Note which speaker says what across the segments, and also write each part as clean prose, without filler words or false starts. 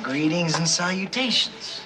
Speaker 1: Greetings and salutations.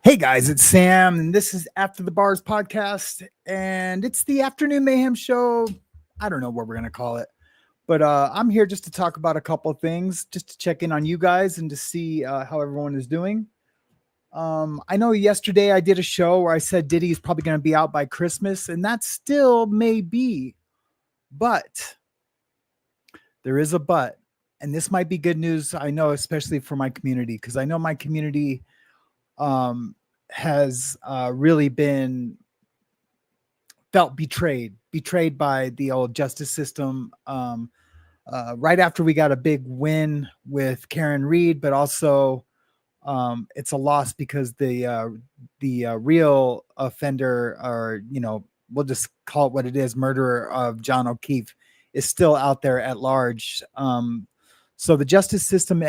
Speaker 2: Hey guys, it's Sam, and this is After the Bars podcast, and it's the Afternoon Mayhem show. I don't know what we're going to call it, but I'm here just to talk about a couple of things, just to check in on you guys and to see how everyone is doing. I know yesterday I did a show where I said Diddy is probably going to be out by Christmas, and that still may be, but there is a but, and this might be good news, I know, especially for my community, because I know my community has really been felt betrayed by the old justice system. Right after we got a big win with Karen Reed, but also it's a loss because the real offender, or we'll just call it what it is, murderer of John O'Keefe, is still out there at large. So the justice system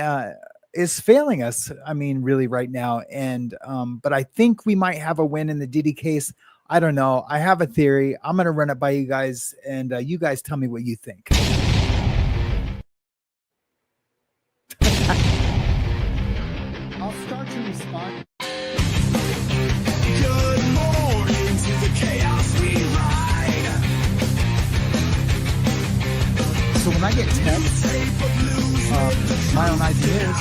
Speaker 2: is failing us, I mean, really right now. And but I think we might have a win in the Diddy case. I don't know. I have a theory. I'm going to run it by you guys, and you guys tell me what you think. I'll start to respond.
Speaker 3: Good morning to the chaos we ride.
Speaker 2: So when I get texts, my own ideas,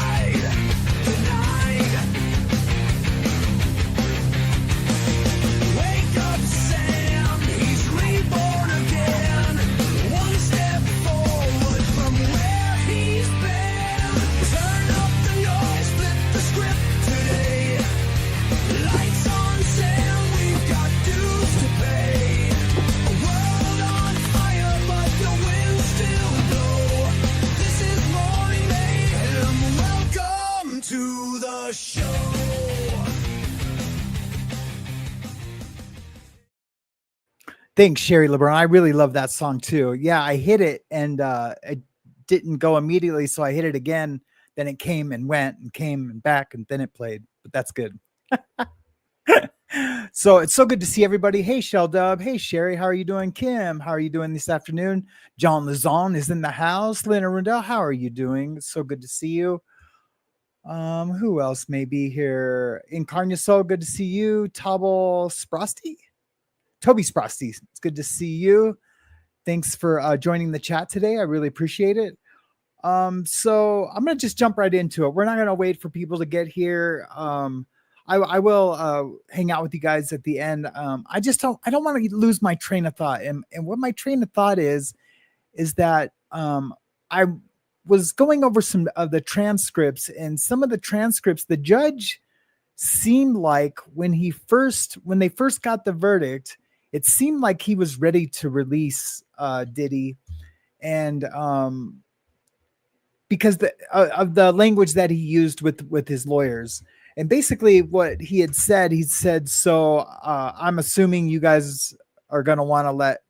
Speaker 3: Wake up, Sam, he's reborn again. One step forward from where he's been. Turn up the noise, flip the script today. Lights on, Sam, we've got dues to pay. A world on fire, but the wind's still low. This is Morning Mayhem, welcome to the show.
Speaker 2: Thanks, Sherry LeBron. I really love that song too. Yeah, I hit it and it didn't go immediately, so I hit it again. Then it came and went and came and back, and then it played. But that's good. So it's so good to see everybody. Hey, Sheldub. Hey, Sherry. How are you doing? Kim, how are you doing this afternoon? John Lazon is in the house. Lena Rundell, how are you doing? It's so good to see you. Who else may be here? Incarnaso, good to see you. Toby Sprosty. It's good to see you. Thanks for joining the chat today. I really appreciate it. So I'm going to just jump right into it. We're not going to wait for people to get here. I will hang out with you guys at the end. I don't want to lose my train of thought. And what my train of thought is that I was going over some of the transcripts, and some of the transcripts, the judge seemed like when they first got the verdict, it seemed like he was ready to release Diddy, and because of the language that he used with his lawyers. And basically what he said, so I'm assuming you guys are going to want to let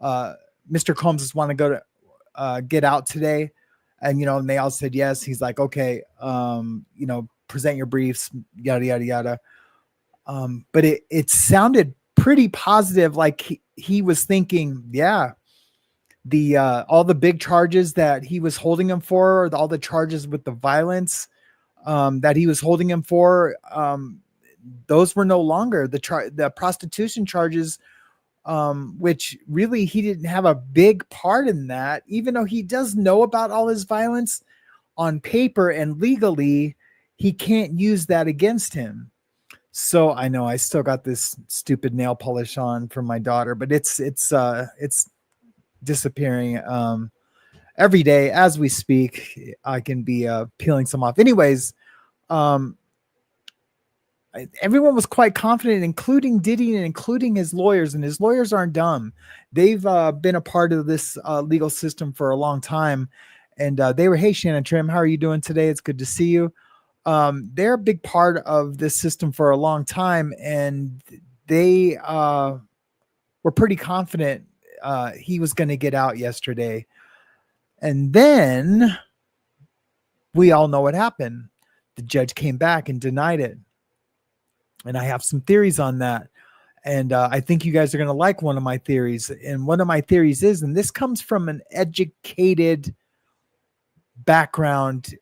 Speaker 2: Mr. Combs want to go to get out today. And, and they all said yes. He's like, okay, present your briefs, yada, yada, yada. But it sounded pretty positive. Like he was thinking, yeah, all the big charges that he was holding him for, all the charges with the violence that he was holding him for, those were no longer the prostitution charges, which really he didn't have a big part in that, even though he does know about all his violence on paper and legally, he can't use that against him. So I know I still got this stupid nail polish on for my daughter, but it's disappearing. Every day as we speak, I can be peeling some off. Anyways, everyone was quite confident, including Diddy and including his lawyers, and his lawyers aren't dumb. They've been a part of this legal system for a long time. And they were, hey, Shannon Trim, how are you doing today? It's good to see you. They're a big part of this system for a long time, and they were pretty confident he was going to get out yesterday. And then we all know what happened. The judge came back and denied it. And I have some theories on that. And I think you guys are going to like one of my theories. And one of my theories is, and this comes from an educated background,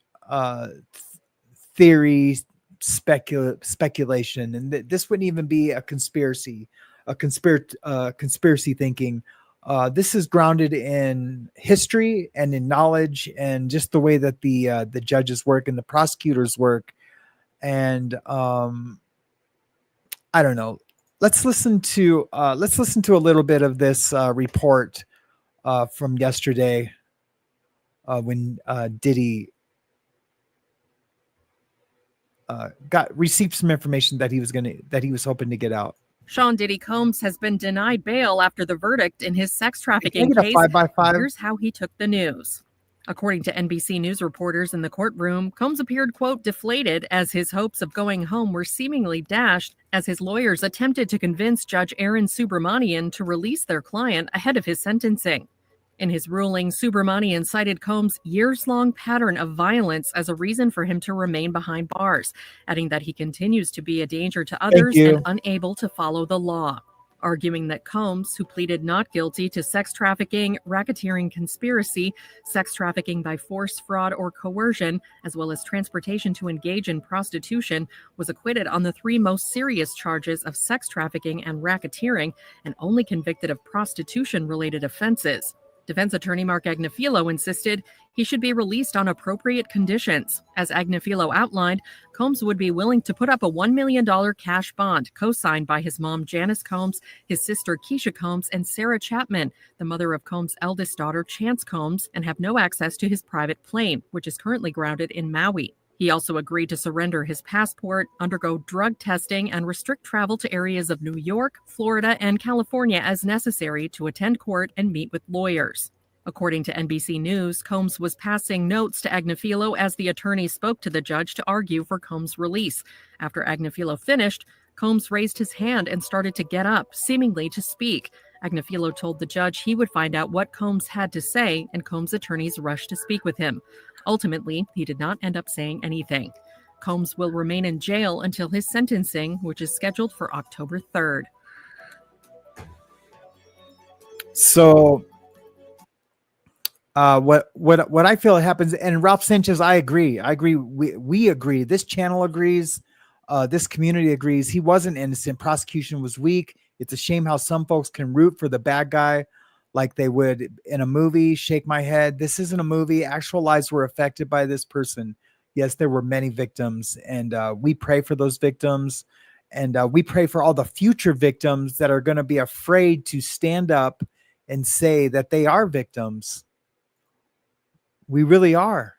Speaker 2: theory, speculation. And this wouldn't even be a conspiracy thinking. This is grounded in history and in knowledge and just the way that the judges work and the prosecutors work. And I don't know. Let's listen to a little bit of this report from yesterday when Diddy received some information that he was hoping to get out.
Speaker 4: Sean Diddy Combs has been denied bail after the verdict in his sex trafficking
Speaker 2: Can I get a
Speaker 4: case.
Speaker 2: 5x5?
Speaker 4: Here's how he took the news. According to NBC News reporters in the courtroom, Combs appeared, quote, deflated as his hopes of going home were seemingly dashed as his lawyers attempted to convince Judge Aaron Subramanian to release their client ahead of his sentencing. In his ruling, Subramanian cited Combs' years-long pattern of violence as a reason for him to remain behind bars, adding that he continues to be a danger to others and unable to follow the law. Arguing that Combs, who pleaded not guilty to sex trafficking, racketeering conspiracy, sex trafficking by force, fraud, or coercion, as well as transportation to engage in prostitution, was acquitted on the three most serious charges of sex trafficking and racketeering, and only convicted of prostitution-related offenses. Defense attorney Mark Agnifilo insisted he should be released on appropriate conditions. As Agnifilo outlined, Combs would be willing to put up a $1 million cash bond, co-signed by his mom, Janice Combs, his sister, Keisha Combs, and Sarah Chapman, the mother of Combs' eldest daughter, Chance Combs, and have no access to his private plane, which is currently grounded in Maui. He also agreed to surrender his passport, undergo drug testing, and restrict travel to areas of New York, Florida, and California as necessary to attend court and meet with lawyers. According to NBC News, Combs was passing notes to Agnifilo as the attorney spoke to the judge to argue for Combs' release. After Agnifilo finished, Combs raised his hand and started to get up, seemingly to speak. Agnifilo told the judge he would find out what Combs had to say, and Combs' attorneys rushed to speak with him. Ultimately, he did not end up saying anything. Combs will remain in jail until his sentencing, which is scheduled for October 3rd.
Speaker 2: So what I feel happens, and Ralph Sanchez, I agree. We agree. This channel agrees. This community agrees. He wasn't innocent. Prosecution was weak. It's a shame how some folks can root for the bad guy like they would in a movie. Shake my head. This isn't a movie. Actual lives were affected by this person. Yes, there were many victims, and we pray for those victims, and we pray for all the future victims that are going to be afraid to stand up and say that they are victims. We really are.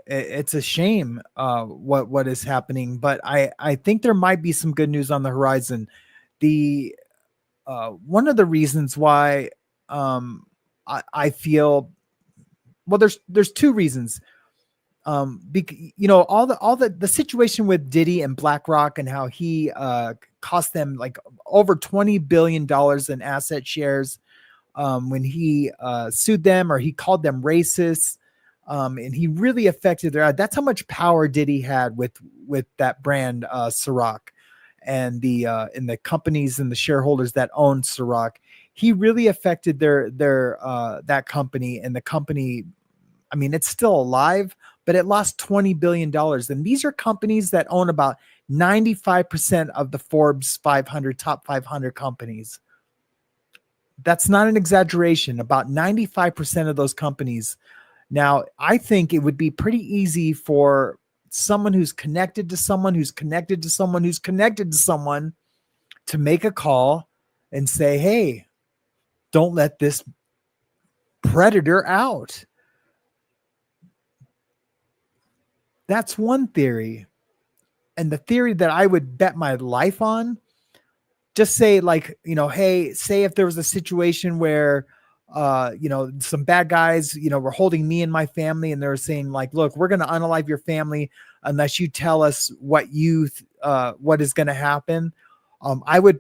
Speaker 2: It's a shame what is happening, but I think there might be some good news on the horizon. The one of the reasons why I feel, well, there's two reasons. All the situation with Diddy and BlackRock and how he cost them like over $20 billion in asset shares when he sued them, or he called them racists. And he really affected that's how much power Diddy had with that brand, Ciroc, and the companies and the shareholders that owned Ciroc. He really affected their that company, and the company, I mean, it's still alive, but it lost $20 billion. And these are companies that own about 95% of the Forbes 500 top 500 companies. That's not an exaggeration. About 95% of those companies. Now, I think it would be pretty easy for someone who's connected to someone who's connected to someone who's connected to someone to make a call and say, hey, don't let this predator out. That's one theory. and the theory that I would bet my life on, just say like, hey, say if there was a situation where, some bad guys, were holding me and my family, and they were saying like, look, we're going to unalive your family unless you tell us what is going to happen. I would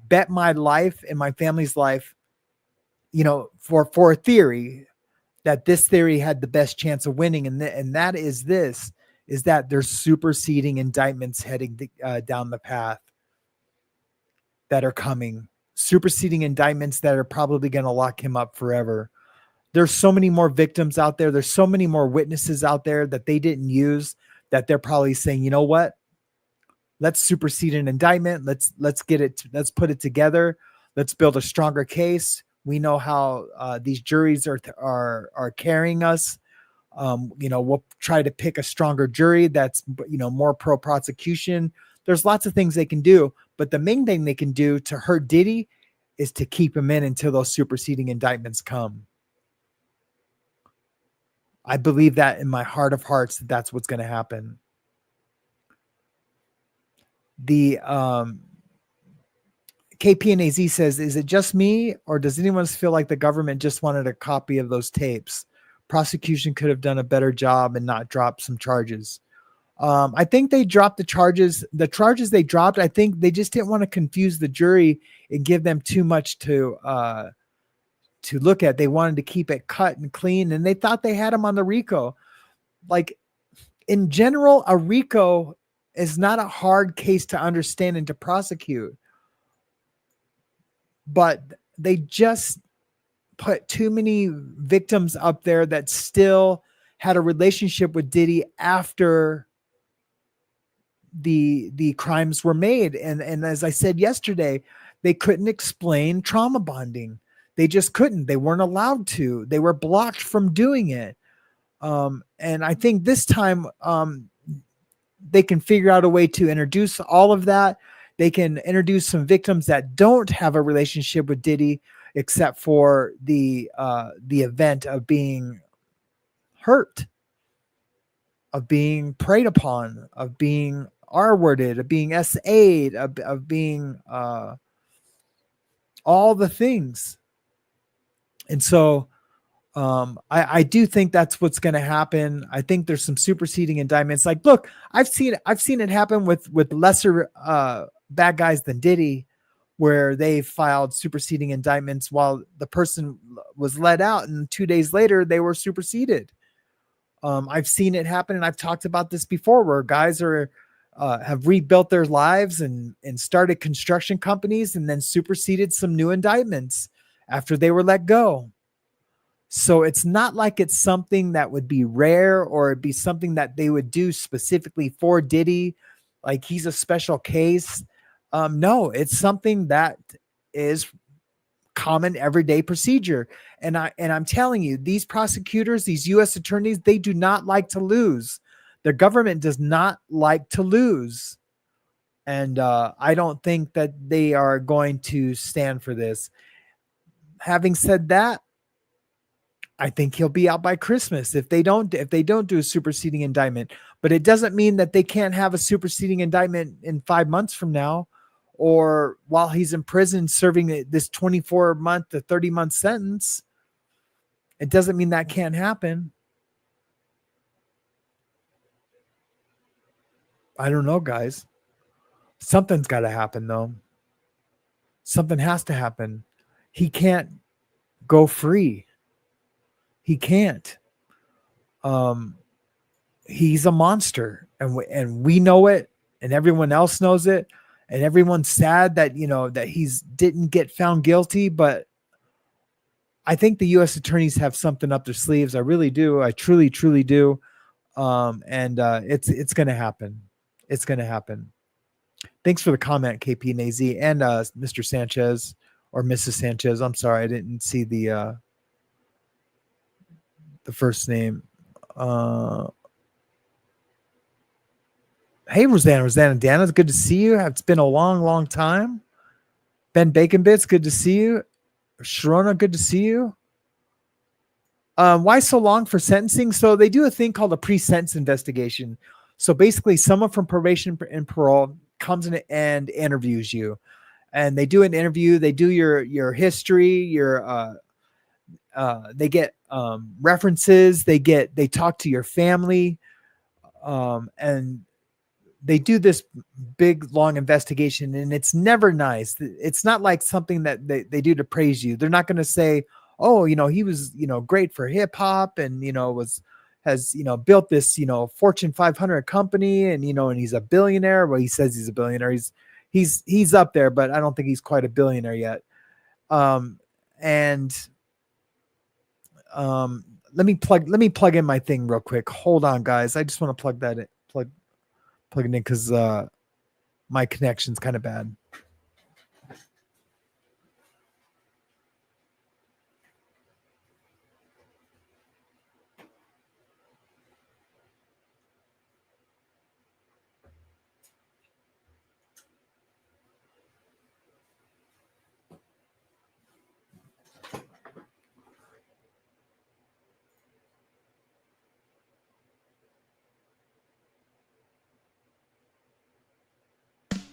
Speaker 2: bet my life and my family's life, for a theory, that this theory had the best chance of winning. And that is that there's superseding indictments heading down the path that are coming, superseding indictments that are probably going to lock him up forever. There's so many more victims out there. There's so many more witnesses out there that they didn't use, that they're probably saying, you know what? Let's supersede an indictment. Let's put it together. Let's build a stronger case. We know how these juries are carrying us. We'll try to pick a stronger jury that's, more pro prosecution. There's lots of things they can do, but the main thing they can do to hurt Diddy is to keep him in until those superseding indictments come. I believe that in my heart of hearts, that's what's going to happen. The KPNAZ says, is it just me, or does anyone feel like the government just wanted a copy of those tapes? Prosecution could have done a better job and not drop some charges. I think they dropped the charges. The charges they dropped, I think they just didn't want to confuse the jury and give them too much to look at. They wanted to keep it cut and clean, and they thought they had him on the RICO. Like, in general, a RICO is not a hard case to understand and to prosecute, but they just put too many victims up there that still had a relationship with Diddy after the crimes were made. And as I said yesterday, they couldn't explain trauma bonding. They just couldn't. They weren't allowed to. They were blocked from doing it. And I think this time they can figure out a way to introduce all of that. They can introduce some victims that don't have a relationship with Diddy, except for the event of being hurt, of being preyed upon, of being R-worded, of being SA'd, of being all the things. And so I do think that's what's going to happen. I think there's some superseding indictments. Like, look, I've seen it happen with lesser bad guys than Diddy, where they filed superseding indictments while the person was let out, and 2 days later they were superseded. I've seen it happen, and I've talked about this before, where guys have rebuilt their lives and started construction companies and then superseded some new indictments after they were let go. So it's not like it's something that would be rare, or it'd be something that they would do specifically for Diddy, like he's a special case. No, it's something that is common everyday procedure. And I'm telling you, these prosecutors, these U.S. attorneys, they do not like to lose. The government does not like to lose. And I don't think that they are going to stand for this. Having said that, I think he'll be out by Christmas if they don't do a superseding indictment. But it doesn't mean that they can't have a superseding indictment in 5 months from now, or while he's in prison serving this 24-month to 30-month sentence. It doesn't mean that can't happen. I don't know, guys. Something's got to happen, though. Something has to happen. He can't go free. He can't. He's a monster, and we know it, and everyone else knows it, and everyone's sad that that he's didn't get found guilty. But I think the U.S. attorneys have something up their sleeves. I really do. I truly, truly do. And it's going to happen. It's going to happen. Thanks for the comment, KP and AZ, and Mr. Sanchez or Mrs. Sanchez. I'm sorry, I didn't see the first name. Hey, Rosanna Dana, it's good to see you. It's been a long, long time. Ben Bacon Bits, good to see you. Sharona, good to see you. Why so long for sentencing? So they do a thing called a pre-sentence investigation. So basically, someone from probation and parole comes in and interviews you, and they do an interview. They do your history, they get references. They talk to your family, and they do this big long investigation, and it's never nice. It's not like something that they do to praise you. They're not going to say, oh, he was, great for hip hop, and, has built this, Fortune 500 company, and, and he's a billionaire. Well, he says he's a billionaire. He's up there, but I don't think he's quite a billionaire yet. And let me plug in my thing real quick. Hold on, guys. I just want to plug it in because my connection's kind of bad.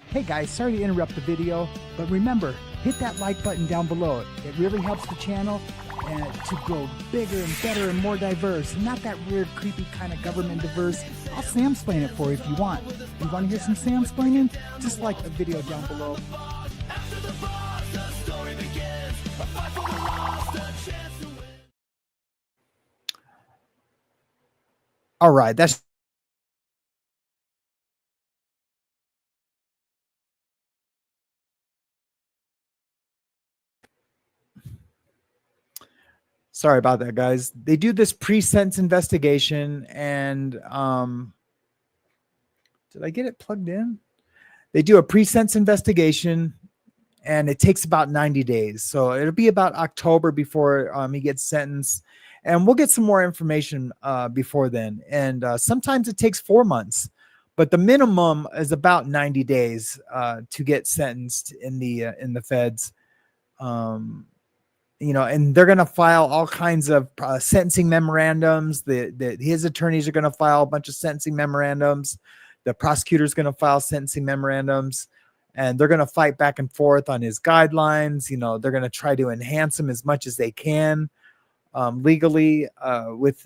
Speaker 2: Hey guys, sorry to interrupt the video, but remember, hit that like button down below. It really helps the channel to grow bigger and better and more diverse. Not that weird, creepy kind of government diverse. I'll Samsplain it for you if you want. You want to hear some Samsplaining? Just like the video down below. All right, that's sorry about that, guys. They do this pre-sentence investigation, and did I get it plugged in? They do a pre-sentence investigation, and it takes about 90 days. So it'll be about October before he gets sentenced, and we'll get some more information before then. And sometimes it takes 4 months, but the minimum is about 90 days to get sentenced in the feds. And they're going to file all kinds of sentencing memorandums. His attorneys are going to file a bunch of sentencing memorandums. The prosecutor is going to file sentencing memorandums, and they're going to fight back and forth on his guidelines. They're going to try to enhance him as much as they can legally with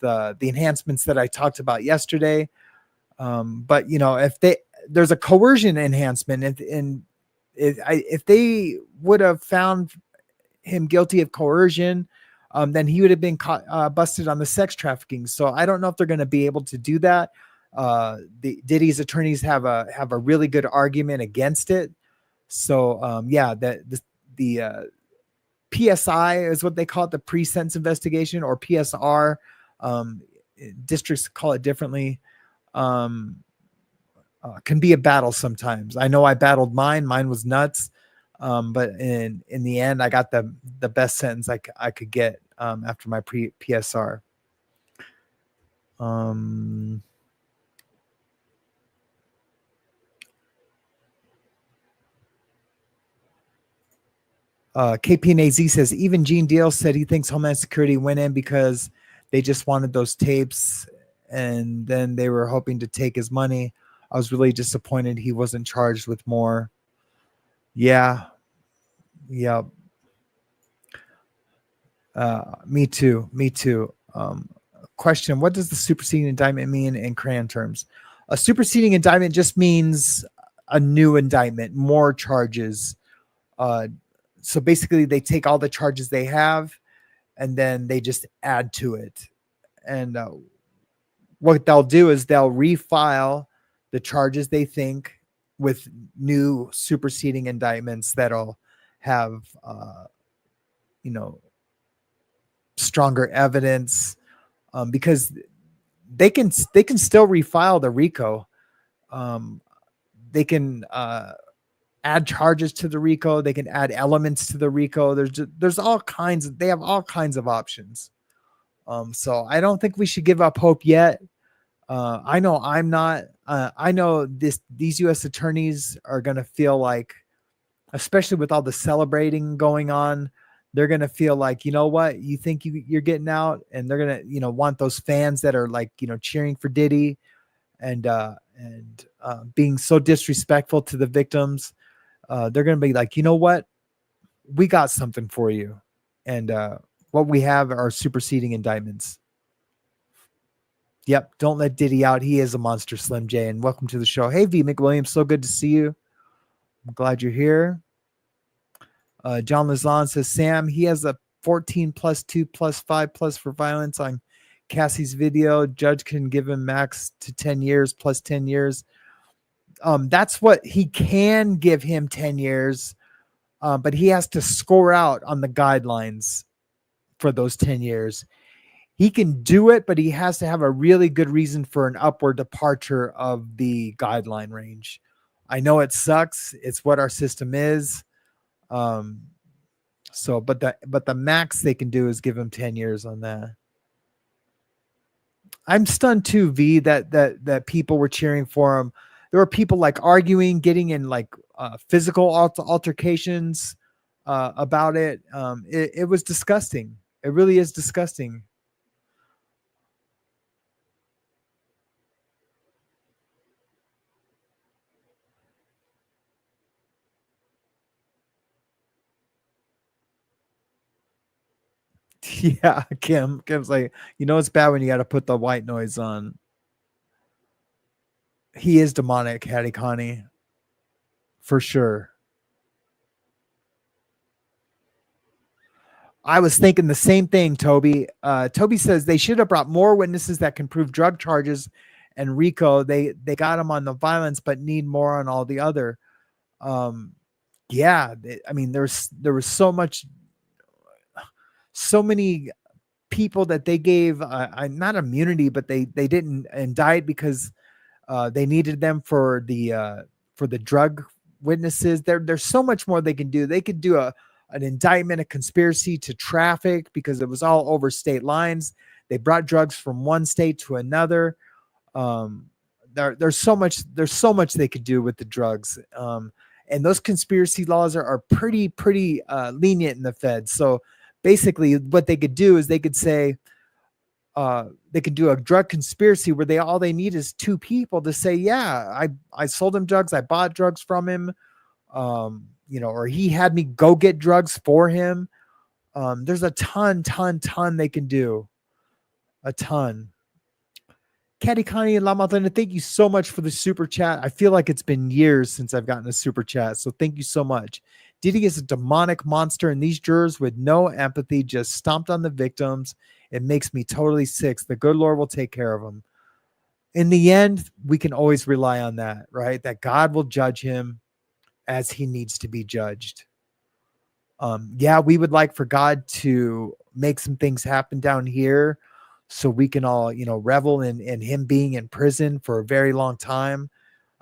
Speaker 2: the enhancements that I talked about yesterday. But if there's a coercion enhancement, and if they would have found him guilty of coercion, then he would have been busted on the sex trafficking. So I don't know if they're going to be able to do that. The Diddy's attorneys have a really good argument against it. So the PSI is what they call it, the pre-sentence investigation, or PSR. Districts call it differently. Can be a battle sometimes. I know I battled mine. Mine was nuts. But in the end, I got the best sentence I could get after my PSR. KPNAZ says even Gene Deal said he thinks Homeland Security went in because they just wanted those tapes, and then they were hoping to take his money. I was really disappointed he wasn't charged with more. Yeah. Me too. Question: what does the superseding indictment mean in crayon terms? A superseding indictment just means a new indictment, more charges. So basically, they take all the charges they have, and then they just add to it. And what they'll do is they'll refile the charges they think with new superseding indictments that'll have, stronger evidence, because they can still refile the RICO. They can add charges to the RICO. They can add elements to the RICO. There's all kinds. They have all kinds of options. So I don't think we should give up hope yet. I know I'm not. I know these U.S. attorneys are going to feel like, especially with all the celebrating going on, they're going to feel like, you know what, you think you're getting out, and they're going to, want those fans that are like, cheering for Diddy and being so disrespectful to the victims. They're going to be like, you know what? We got something for you. And what we have are superseding indictments. Yep. Don't let Diddy out. He is a monster, Slim J. And welcome to the show. Hey, V. McWilliams. So good to see you. I'm glad you're here. John Lazan says, Sam, he has a 14 plus 2 plus 5 plus for violence on Cassie's video. Judge can give him max to 10 years plus 10 years. That's what he can give him 10 years. But he has to score out on the guidelines for those 10 years. He can do it, but he has to have a really good reason for an upward departure of the guideline range. I know it sucks. It's what our system is. But the max they can do is give him 10 years on that. I'm stunned too, V, that people were cheering for him. There were people like arguing, getting in like physical altercations about it. It was disgusting. It really is disgusting. Yeah, Kim's like, it's bad when you got to put the white noise on. He is demonic, Hattie Connie, for sure. I was thinking the same thing, Toby. Toby says they should have brought more witnesses that can prove drug charges and RICO. They got him on the violence, but need more on all the other. Yeah, I mean, there was so many people that they gave not immunity, but they didn't indict because they needed them for the drug witnesses. There's so much more they can do. They could do an indictment, a conspiracy to traffic because it was all over state lines. They brought drugs from one state to another. There's so much they could do with the drugs. And those conspiracy laws are pretty lenient in the Fed. So basically what they could do is they could say, they could do a drug conspiracy where all they need is two people to say, yeah, I sold him drugs. I bought drugs from him. Or he had me go get drugs for him. There's a ton they can do. A ton. Caddy Connie and Lamadlina, thank you so much for the super chat. I feel like it's been years since I've gotten a super chat, so thank you so much. Diddy is a demonic monster, and these jurors with no empathy just stomped on the victims. It makes me totally sick. The good Lord will take care of him. In the end, we can always rely on that, right? That God will judge him as he needs to be judged. Yeah, we would like for God to make some things happen down here so we can all, revel in him being in prison for a very long time.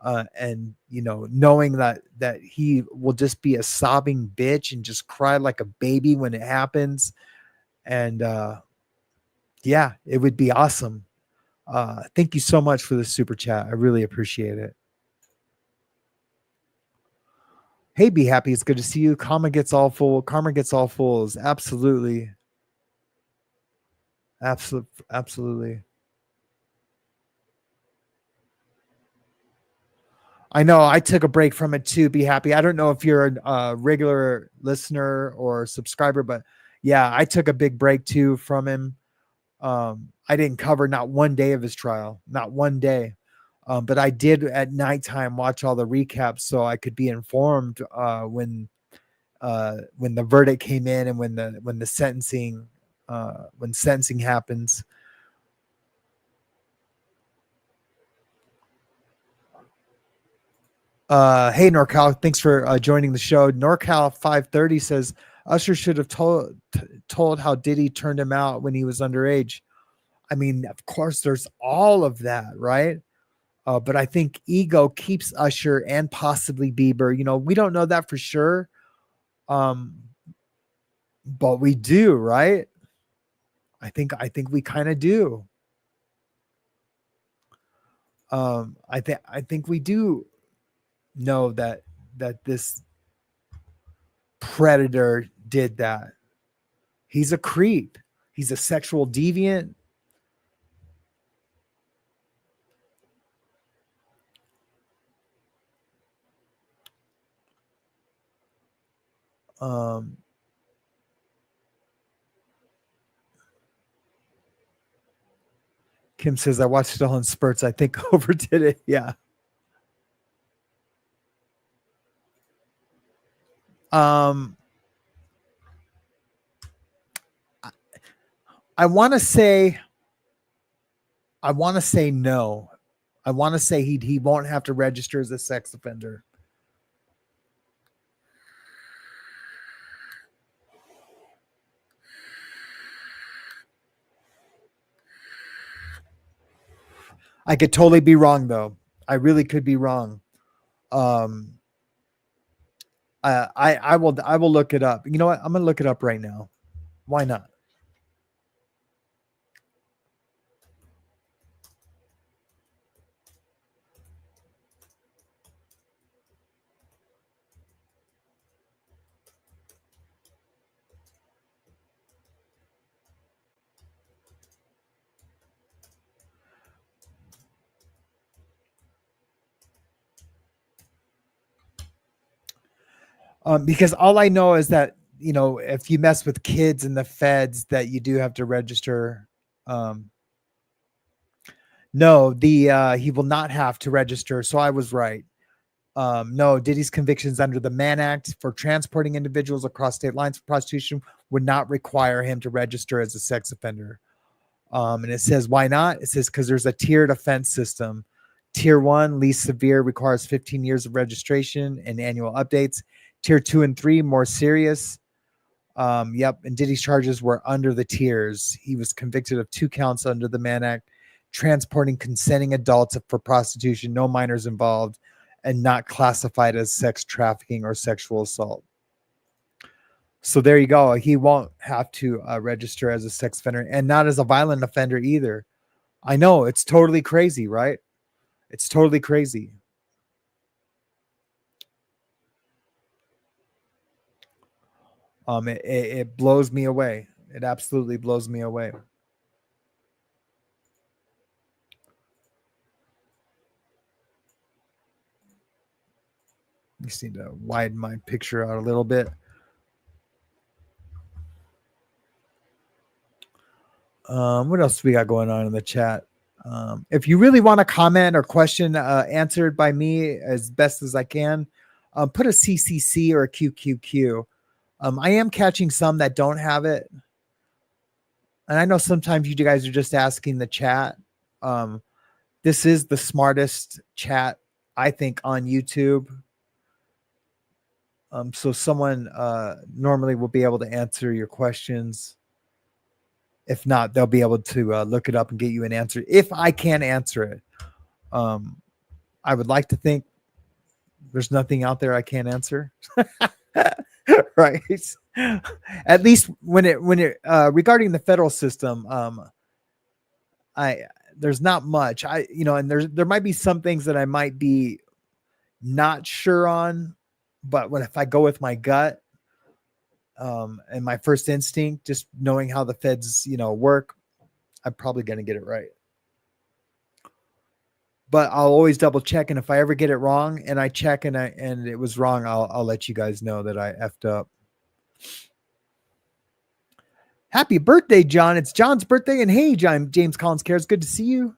Speaker 2: And, knowing that he will just be a sobbing bitch and just cry like a baby when it happens. And, yeah, it would be awesome. Thank you so much for the super chat. I really appreciate it. Hey, Be Happy. It's good to see you. Karma gets all fools. Absolutely. Absolutely. I know I took a break from it too. Be Happy. I don't know if you're a regular listener or subscriber, but yeah, I took a big break too from him. I didn't cover not one day of his trial, not one day. But I did at nighttime watch all the recaps so I could be informed when the verdict came in and when sentencing happens. Hey NorCal, thanks for joining the show. NorCal 530 says Usher should have told how Diddy turned him out when he was underage. I mean, of course, there's all of that, right? But I think ego keeps Usher and possibly Bieber. We don't know that for sure. But we do, right? I think we kind of do. I think we do know that this predator did that. He's a creep. He's a sexual deviant. Um, Kim says, I watched it all in spurts. I think overdid it. Yeah. I want to say no. I want to say he won't have to register as a sex offender. I could totally be wrong though. I really could be wrong. I will look it up. You know what? I'm gonna look it up right now. Why not? Because all I know is that, you know, if you mess with kids in the feds, that you do have to register. No, he will not have to register. So I was right. No, Diddy's convictions under the Mann Act for transporting individuals across state lines for prostitution would not require him to register as a sex offender. And it says, why not? It says, because there's a tiered offense system. Tier 1, least severe, requires 15 years of registration and annual updates. Tier 2 and 3, more serious. Yep. And Diddy's charges were under the tiers. He was convicted of 2 counts under the Mann Act, transporting consenting adults for prostitution, no minors involved, and not classified as sex trafficking or sexual assault. So there you go. He won't have to register as a sex offender and not as a violent offender either. I know, it's totally crazy, right? It's totally crazy. It blows me away. It absolutely blows me away. You just need to widen my picture out a little bit. What else do we got going on in the chat? If you really want a comment or question answered by me as best as I can, put a CCC or a QQQ. I am catching some that don't have it. And I know sometimes you guys are just asking the chat. This is the smartest chat, I think, on YouTube. So someone normally will be able to answer your questions. If not, they'll be able to look it up and get you an answer if I can answer it. I would like to think there's nothing out there I can't answer. Right. At least when it regarding the federal system, there's not much. And there might be some things that I might be not sure on, but if I go with my gut, and my first instinct, just knowing how the feds, work, I'm probably going to get it right. But I'll always double check. And if I ever get it wrong and I check and it was wrong, I'll let you guys know that I effed up. Happy birthday, John. It's John's birthday. And hey, John, James Collins Cares. Good to see you.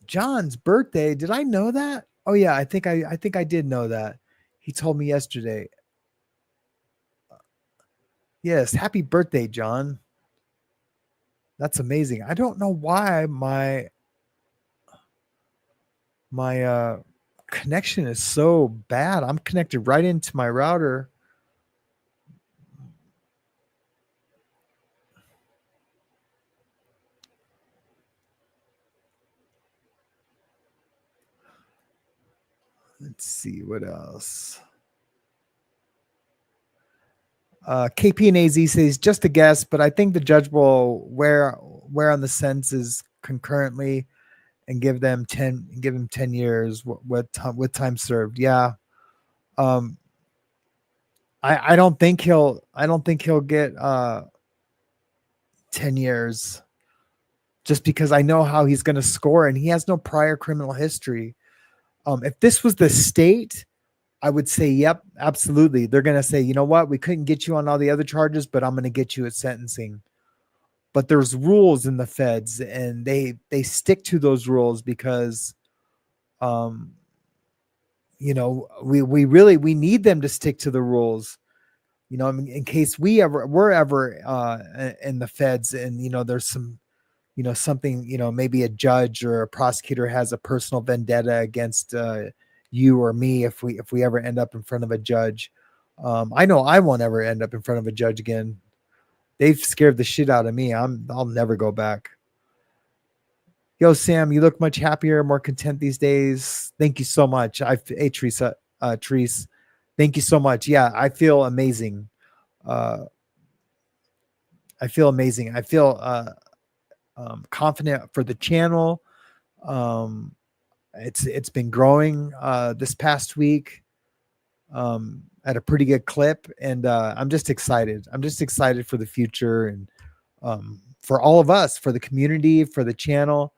Speaker 2: John's birthday. Did I know that? Oh yeah. I think I did know that. He told me yesterday. Yes. Happy birthday, John. That's amazing. I don't know why my connection is so bad. I'm connected right into my router. Let's see what else. KP and AZ says just a guess, but I think the judge will wear on the sentences concurrently and give him 10 years with time served. Yeah. I don't think he'll get 10 years just because I know how he's going to score and he has no prior criminal history. If this was the state, I would say, yep, absolutely. They're going to say, you know what? We couldn't get you on all the other charges, but I'm going to get you at sentencing. But there's rules in the feds, and they stick to those rules because, you know, we need them to stick to the rules. You know, I mean, in case we're ever in the feds, and you know, there's some, you know, something, you know, maybe a judge or a prosecutor has a personal vendetta against you or me if we ever end up in front of a judge. I know I won't ever end up in front of a judge again. They've scared the shit out of me. I'll never go back. Yo, Sam, you look much happier, more content these days. Thank you so much. Hey, Teresa, Therese, thank you so much. Yeah, I feel amazing. I feel amazing. I feel confident for the channel. It's been growing this past week at a pretty good clip, and I'm just excited. I'm just excited for the future, and for all of us, for the community, for the channel.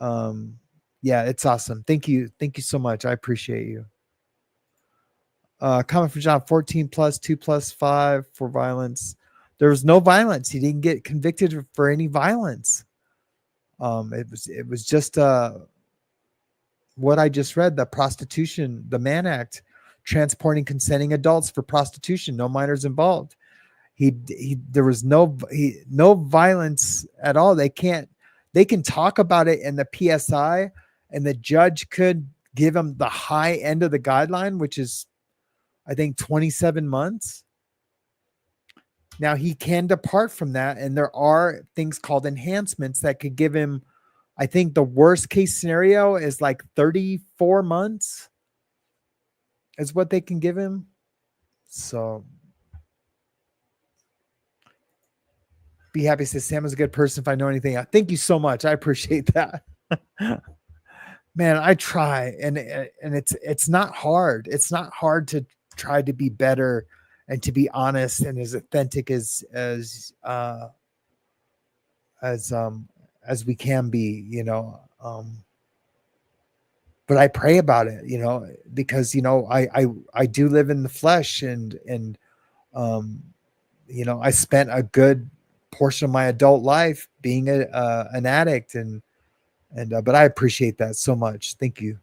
Speaker 2: Yeah, it's awesome. Thank you so much. I appreciate you. Comment from John: 14 plus 2 plus 5 for violence. There was no violence. He didn't get convicted for any violence. It was just what I just read, the prostitution, the Mann Act, transporting consenting adults for prostitution, no minors involved. There was no violence at all. They can talk about it in the PSI, and the judge could give him the high end of the guideline, which is, I think, 27 months. Now he can depart from that, and there are things called enhancements that could give him, I think the worst case scenario is like 34 months is what they can give him. So be happy, says Sam is a good person if I know anything. Thank you so much. I appreciate that. Man, I try, and it's not hard. It's not hard to try to be better and to be honest and as authentic as we can be, you know. But I pray about it, you know, because, you know, I do live in the flesh, and you know, I spent a good portion of my adult life being an addict, and but I appreciate that so much. Thank you.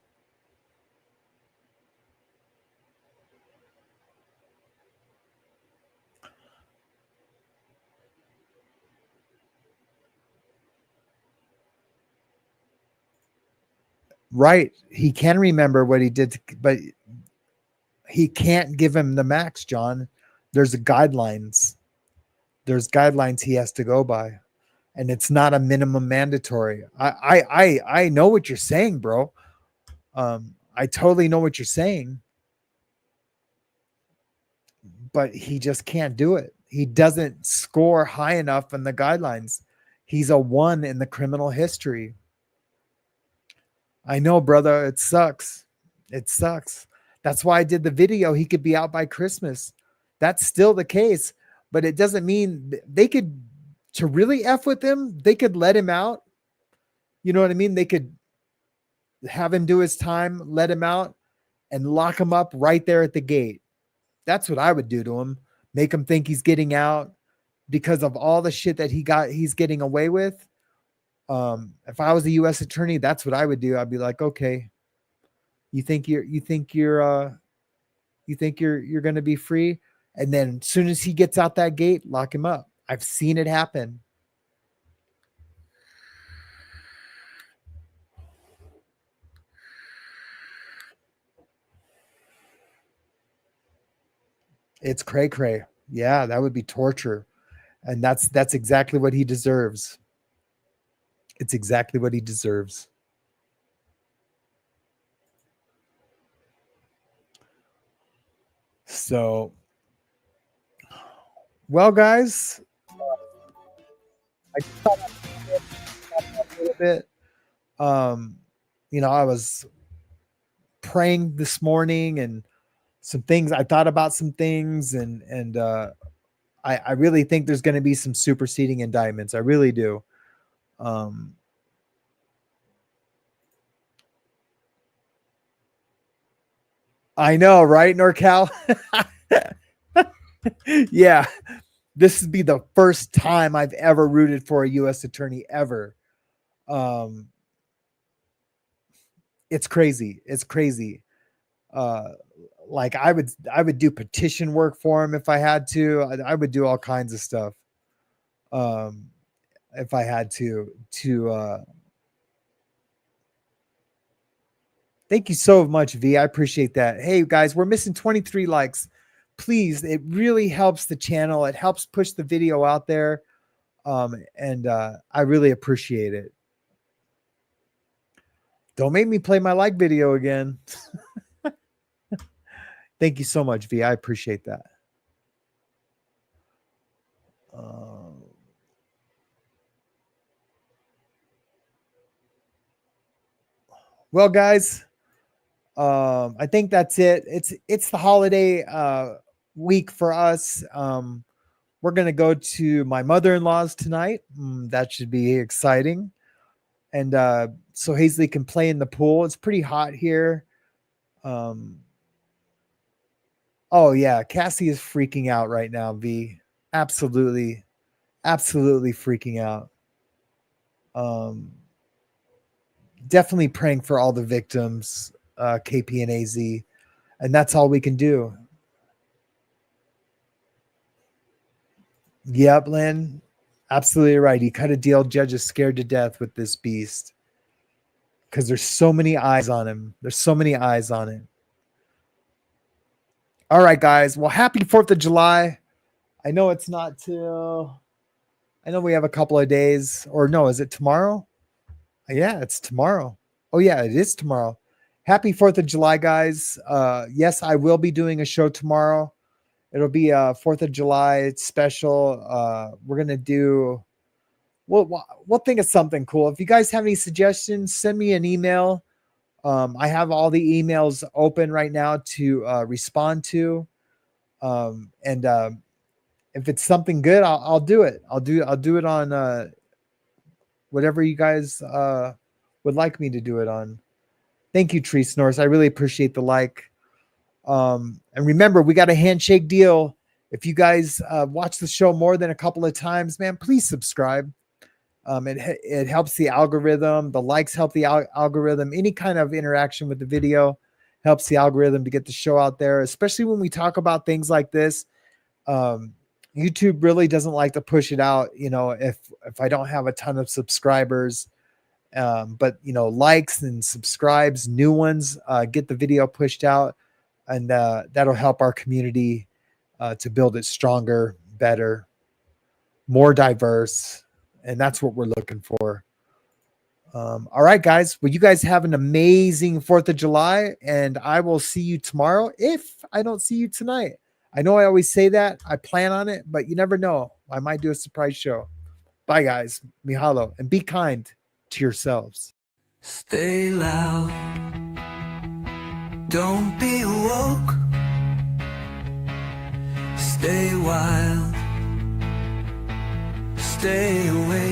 Speaker 2: Right. He can remember what he did, but he can't give him the max, John. There's guidelines. There's guidelines he has to go by, and it's not a minimum mandatory. I know what you're saying, bro. I totally know what you're saying, but he just can't do it. He doesn't score high enough in the guidelines. He's a 1 in the criminal history. I know, brother. It sucks. It sucks. That's why I did the video. He could be out by Christmas. That's still the case, but it doesn't mean they could, to really F with him, they could let him out. You know what I mean? They could have him do his time, let him out, and lock him up right there at the gate. That's what I would do to him. Make him think he's getting out because of all the shit that he's getting away with. If I was a U.S. attorney, that's what I would do. I'd be like, okay, you think you're going to be free, and then as soon as he gets out that gate, lock him up. I've seen it happen. It's cray. Yeah, that would be torture, and that's exactly what he deserves. It's exactly what he deserves. So, well, guys, I thought a little bit. You know, I was praying this morning, and some things I thought about some things, and I really think there's going to be some superseding indictments. I really do. I know, right, NorCal? Yeah, this would be the first time I've ever rooted for a U.S. attorney ever. It's crazy. It's crazy. Like I would do petition work for him if I had to. I would do all kinds of stuff. If I had to thank you so much, V. I appreciate that. Hey guys, we're missing 23 likes. Please, it really helps the channel. It helps push the video out there. And I really appreciate it. Don't make me play my like video again. Thank you so much, V. I appreciate that. Well, guys, I think that's it. It's the holiday week for us. We're gonna go to my mother-in-law's tonight. That should be exciting. And so Hazley can play in the pool. It's pretty hot here. Oh yeah, Cassie is freaking out right now, V. Absolutely freaking out. Definitely praying for all the victims, KP and AZ, and that's all we can do. Yep, Lynn, absolutely right. He cut a deal. Judge is scared to death with this beast because there's so many eyes on him. There's so many eyes on him. All right, guys. Well, happy 4th of July. I know it's not till, I know we have a couple of days, or no, is it tomorrow? Yeah, it's tomorrow. Oh yeah, it is tomorrow. Happy 4th of July, guys. Yes, I will be doing a show tomorrow. It'll be a 4th of July special. We're going to do, we'll think of something cool. If you guys have any suggestions, send me an email. I have all the emails open right now to respond to. And if it's something good, I'll do it. I'll do it on whatever you guys would like me to do it on. Thank you, Tree Snores. I really appreciate the like. And remember, we got a handshake deal. If you guys watch the show more than a couple of times, man, please subscribe. It helps the algorithm. The likes help the algorithm. Any kind of interaction with the video helps the algorithm to get the show out there, especially when we talk about things like this. YouTube really doesn't like to push it out, you know, if I don't have a ton of subscribers. But, you know, likes and subscribes, new ones, get the video pushed out, and that'll help our community to build it stronger, better, more diverse. And that's what we're looking for. All right, guys. Well, you guys have an amazing 4th of July, and I will see you tomorrow if I don't see you tonight. I know I always say that. I plan on it, but you never know. I might do a surprise show. Bye, guys. Mihalo. And be kind to yourselves.
Speaker 3: Stay loud. Don't be woke. Stay wild. Stay away.